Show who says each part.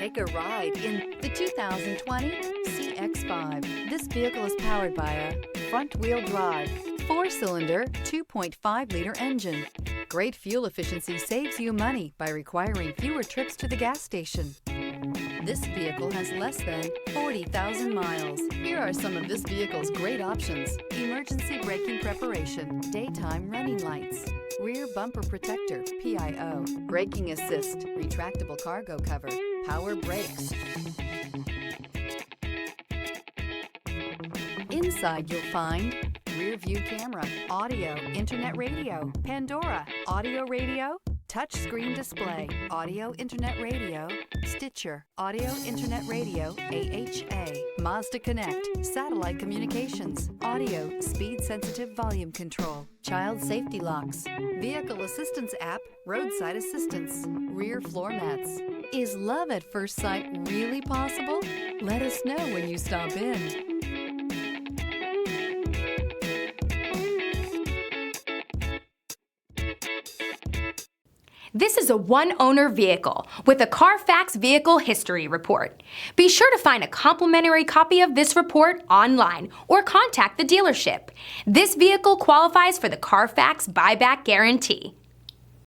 Speaker 1: Take a ride in the 2020 CX-5. This vehicle is powered by a front-wheel drive, 4-cylinder, 2.5-liter engine. Great fuel efficiency saves you money by requiring fewer trips to the gas station. This vehicle has less than 40,000 miles. Here are some of this vehicle's great options: emergency braking preparation, daytime running lights, rear bumper protector, PIO, braking assist, retractable cargo cover, power brakes. Inside you'll find rear view camera, audio, internet radio, Pandora, audio radio, touchscreen display, audio internet radio, Stitcher, audio internet radio, AHA, Mazda Connect, satellite communications, audio, speed-sensitive volume control, child safety locks, vehicle assistance app, roadside assistance, rear floor mats. Is love at first sight really possible? Let us know when you stop in.
Speaker 2: This is a one-owner vehicle with a Carfax Vehicle History Report. Be sure to find a complimentary copy of this report online or contact the dealership. This vehicle qualifies for the Carfax Buyback Guarantee.